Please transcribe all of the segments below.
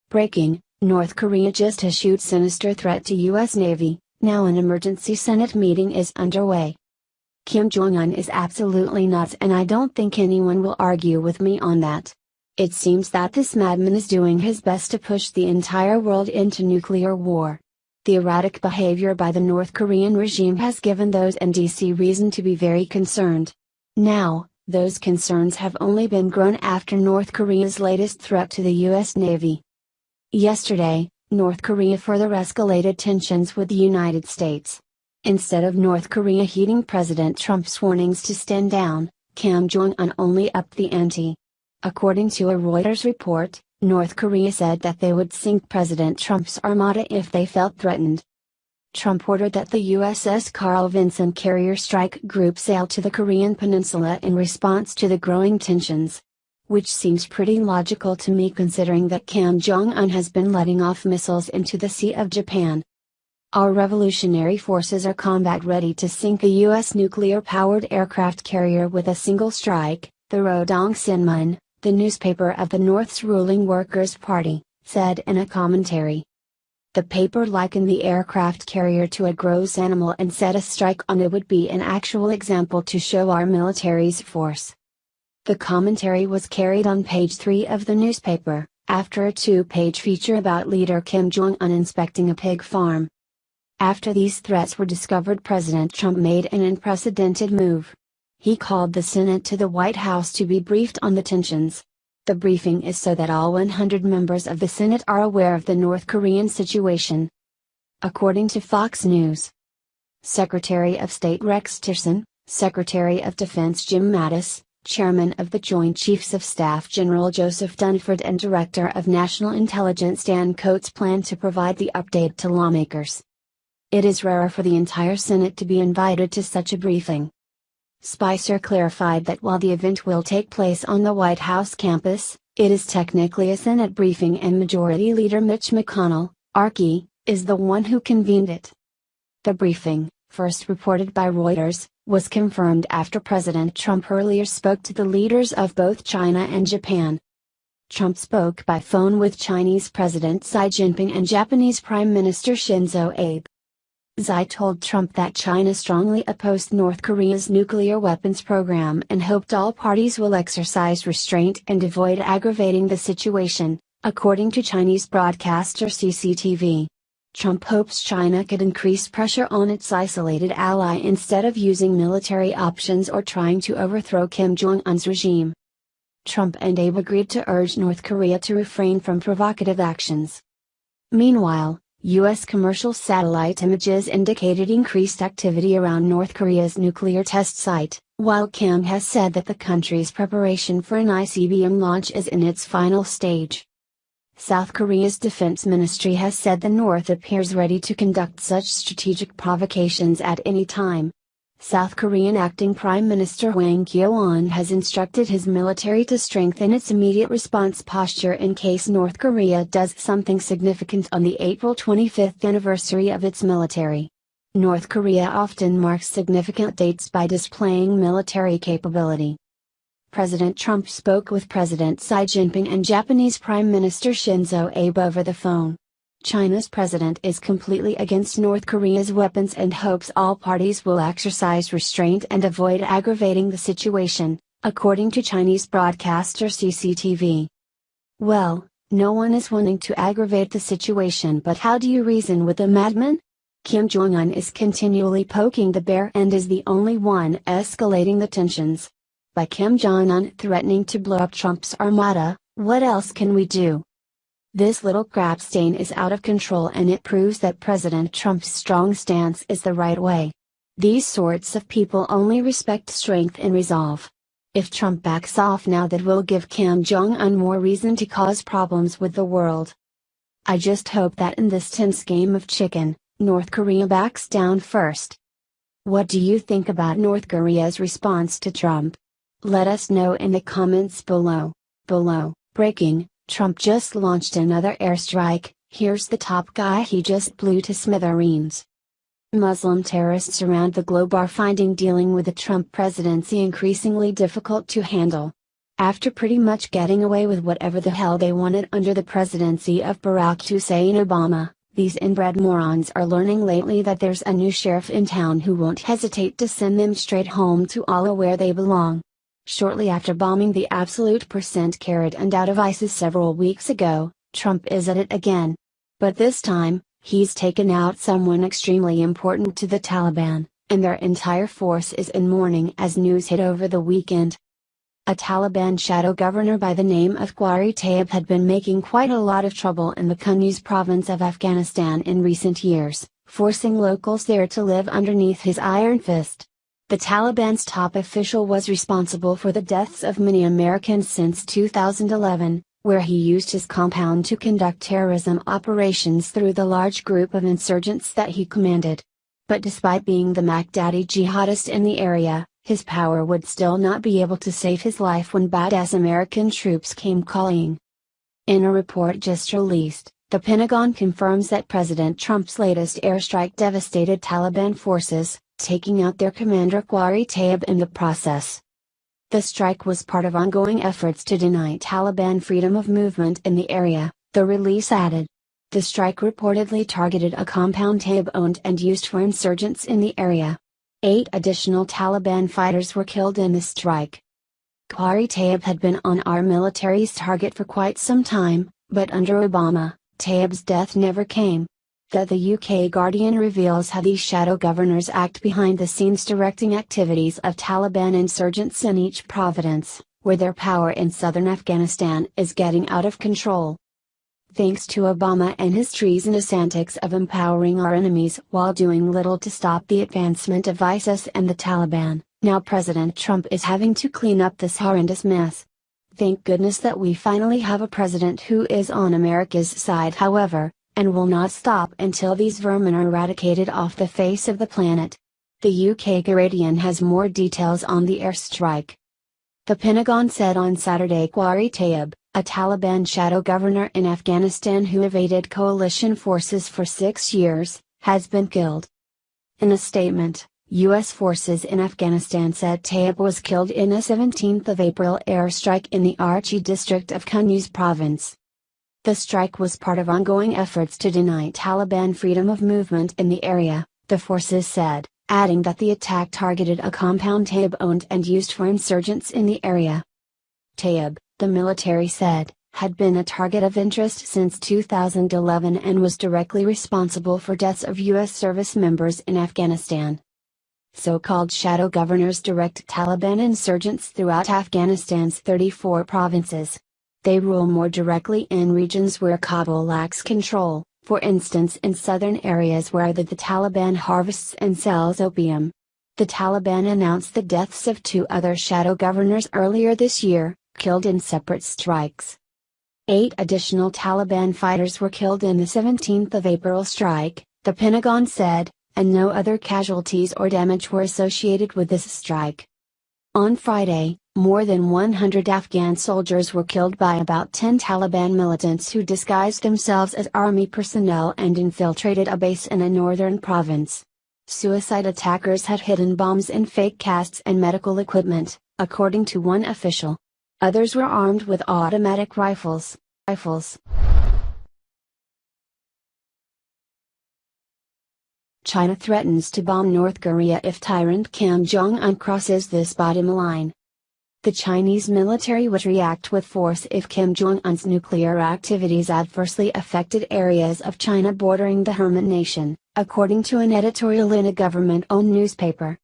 Breaking: North Korea just issued sinister threat to U.S. Navy, now an emergency Senate meeting is underway. Kim Jong-un is absolutely nuts, and I don't think anyone will argue with me on that. It seems that this madman is doing his best to push the entire world into nuclear war. The erratic behavior by the North Korean regime has given those in DC reason to be very concerned. Now, those concerns have only been grown after North Korea's latest threat to the U.S. Navy. Yesterday, North Korea further escalated tensions with the United States. Instead of North Korea heeding President Trump's warnings to stand down, Kim Jong-un only upped the ante. According to a Reuters report, North Korea said that they would sink President Trump's armada if they felt threatened. Trump ordered that the USS Carl Vinson carrier strike group sail to the Korean peninsula in response to the growing tensions. Which seems pretty logical to me considering that Kim Jong-un has been letting off missiles into the Sea of Japan. Our revolutionary forces are combat ready to sink a U.S. nuclear-powered aircraft carrier with a single strike, the Rodong Sinmun, the newspaper of the North's ruling Workers' Party, said in a commentary. The paper likened the aircraft carrier to a gross animal and said a strike on it would be an actual example to show our military's force. The commentary was carried on page 3 of the newspaper, after a 2-page feature about leader Kim Jong-un inspecting a pig farm. After these threats were discovered, President Trump made an unprecedented move. He called the Senate to the White House to be briefed on the tensions. The briefing is so that all 100 members of the Senate are aware of the North Korean situation. According to Fox News, Secretary of State Rex Tillerson, Secretary of Defense Jim Mattis, Chairman of the Joint Chiefs of Staff General Joseph Dunford and Director of National Intelligence Dan Coats plan to provide the update to lawmakers. It is rare for the entire Senate to be invited to such a briefing. Spicer clarified that while the event will take place on the White House campus, it is technically a Senate briefing and Majority Leader Mitch McConnell, RK, is the one who convened it. The briefing, first reported by Reuters, was confirmed after President Trump earlier spoke to the leaders of both China and Japan. Trump spoke by phone with Chinese President Xi Jinping and Japanese Prime Minister Shinzo Abe. Xi told Trump that China strongly opposed North Korea's nuclear weapons program and hoped all parties will exercise restraint and avoid aggravating the situation, according to Chinese broadcaster CCTV. Trump hopes China could increase pressure on its isolated ally instead of using military options or trying to overthrow Kim Jong-un's regime. Trump and Abe agreed to urge North Korea to refrain from provocative actions. Meanwhile, U.S. commercial satellite images indicated increased activity around North Korea's nuclear test site, while Kim has said that the country's preparation for an ICBM launch is in its final stage. South Korea's defense ministry has said the North appears ready to conduct such strategic provocations at any time. South Korean acting Prime Minister Hwang Kyo-ahn has instructed his military to strengthen its immediate response posture in case North Korea does something significant on the April 25th anniversary of its military. North Korea often marks significant dates by displaying military capability. President Trump spoke with President Xi Jinping and Japanese Prime Minister Shinzo Abe over the phone. China's president is completely against North Korea's weapons and hopes all parties will exercise restraint and avoid aggravating the situation, according to Chinese broadcaster CCTV. Well, no one is wanting to aggravate the situation, but how do you reason with a madman? Kim Jong-un is continually poking the bear and is the only one escalating the tensions. By Kim Jong-un threatening to blow up Trump's armada, what else can we do? This little crap stain is out of control, and it proves that President Trump's strong stance is the right way. These sorts of people only respect strength and resolve. If Trump backs off now, that will give Kim Jong-un more reason to cause problems with the world. I just hope that in this tense game of chicken, North Korea backs down first. What do you think about North Korea's response to Trump? Let us know in the comments below. Breaking: Trump just launched another airstrike, here's the top guy he just blew to smithereens. Muslim terrorists around the globe are finding dealing with the Trump presidency increasingly difficult to handle. After pretty much getting away with whatever the hell they wanted under the presidency of Barack Hussein Obama, these inbred morons are learning lately that there's a new sheriff in town who won't hesitate to send them straight home to Allah where they belong. Shortly after bombing the absolute percent carried and out of ISIS several weeks ago, Trump is at it again. But this time, he's taken out someone extremely important to the Taliban, and their entire force is in mourning as news hit over the weekend. A Taliban shadow governor by the name of Qari Tayyib had been making quite a lot of trouble in the Kunduz province of Afghanistan in recent years, forcing locals there to live underneath his iron fist. The Taliban's top official was responsible for the deaths of many Americans since 2011, where he used his compound to conduct terrorism operations through the large group of insurgents that he commanded. But despite being the Baghdadi jihadist in the area, his power would still not be able to save his life when badass American troops came calling. In a report just released, the Pentagon confirms that President Trump's latest airstrike devastated Taliban forces, taking out their commander Qari Tayyib in the process. The strike was part of ongoing efforts to deny Taliban freedom of movement in the area, the release added. The strike reportedly targeted a compound Tayyib owned and used for insurgents in the area. 8 additional Taliban fighters were killed in the strike. Qari Tayyib had been on our military's target for quite some time, but under Obama, Tayyib's death never came. The UK Guardian reveals how these shadow governors act behind the scenes, directing activities of Taliban insurgents in each province, where their power in southern Afghanistan is getting out of control. Thanks to Obama and his treasonous antics of empowering our enemies while doing little to stop the advancement of ISIS and the Taliban, now President Trump is having to clean up this horrendous mess. Thank goodness that we finally have a president who is on America's side, however, and will not stop until these vermin are eradicated off the face of the planet. The UK Guardian has more details on the airstrike. The Pentagon said on Saturday Qari Tayyib, a Taliban shadow governor in Afghanistan who evaded coalition forces for 6 years, has been killed. In a statement, U.S. forces in Afghanistan said Tayyib was killed in a 17th of April airstrike in the Archi district of Kunduz province. The strike was part of ongoing efforts to deny Taliban freedom of movement in the area, the forces said, adding that the attack targeted a compound Tayyib owned and used for insurgents in the area. Tayyib, the military said, had been a target of interest since 2011 and was directly responsible for deaths of U.S. service members in Afghanistan. So-called shadow governors direct Taliban insurgents throughout Afghanistan's 34 provinces. They rule more directly in regions where Kabul lacks control, for instance in southern areas where the Taliban harvests and sells opium. The Taliban announced the deaths of 2 other shadow governors earlier this year, killed in separate strikes. 8 additional Taliban fighters were killed in the 17th of April strike, the Pentagon said, and no other casualties or damage were associated with this strike. On Friday, more than 100 Afghan soldiers were killed by about 10 Taliban militants who disguised themselves as army personnel and infiltrated a base in a northern province. Suicide attackers had hidden bombs in fake casts and medical equipment, according to one official. Others were armed with automatic rifles. China threatens to bomb North Korea if tyrant Kim Jong-un crosses this bottom line. The Chinese military would react with force if Kim Jong-un's nuclear activities adversely affected areas of China bordering the Herman Nation, according to an editorial in a government-owned newspaper.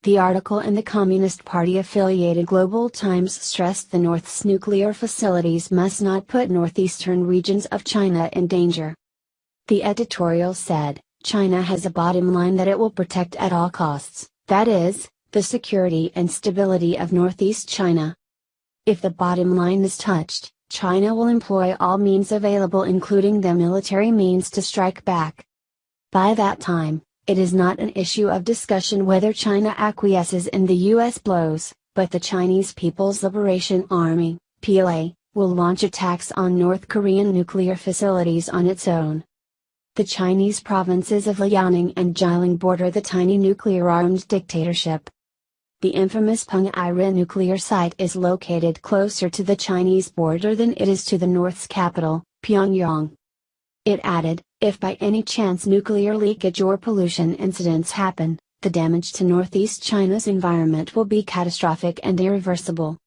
The article in the Communist Party-affiliated Global Times stressed the North's nuclear facilities must not put northeastern regions of China in danger. The editorial said, China has a bottom line that it will protect at all costs, that is, the security and stability of northeast China. If the bottom line is touched, China will employ all means available including the military means to strike back. By that time, it is not an issue of discussion whether China acquiesces in the U.S. blows, but the Chinese People's Liberation Army, PLA, will launch attacks on North Korean nuclear facilities on its own. The Chinese provinces of Liaoning and Jialing border the tiny nuclear-armed dictatorship. the infamous Punggye-ri nuclear site is located closer to the Chinese border than it is to the North's capital, Pyongyang. It added, if by any chance nuclear leakage or pollution incidents happen, the damage to Northeast China's environment will be catastrophic and irreversible.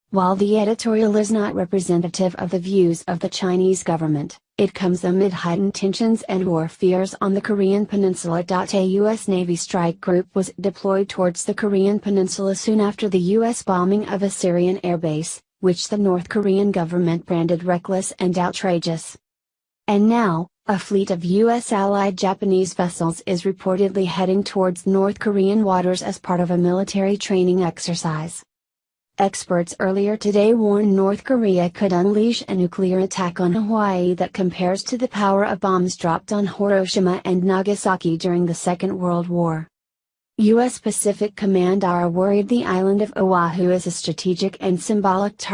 While the editorial is not representative of the views of the Chinese government, it comes amid heightened tensions and war fears on the Korean Peninsula. A U.S. Navy strike group was deployed towards the Korean Peninsula soon after the U.S. bombing of a Syrian airbase, which the North Korean government branded reckless and outrageous. And now, a fleet of U.S. allied Japanese vessels is reportedly heading towards North Korean waters as part of a military training exercise. Experts earlier today warned North Korea could unleash a nuclear attack on Hawaii that compares to the power of bombs dropped on Hiroshima and Nagasaki during the Second World War. U.S. Pacific Command are worried the island of Oahu is a strategic and symbolic target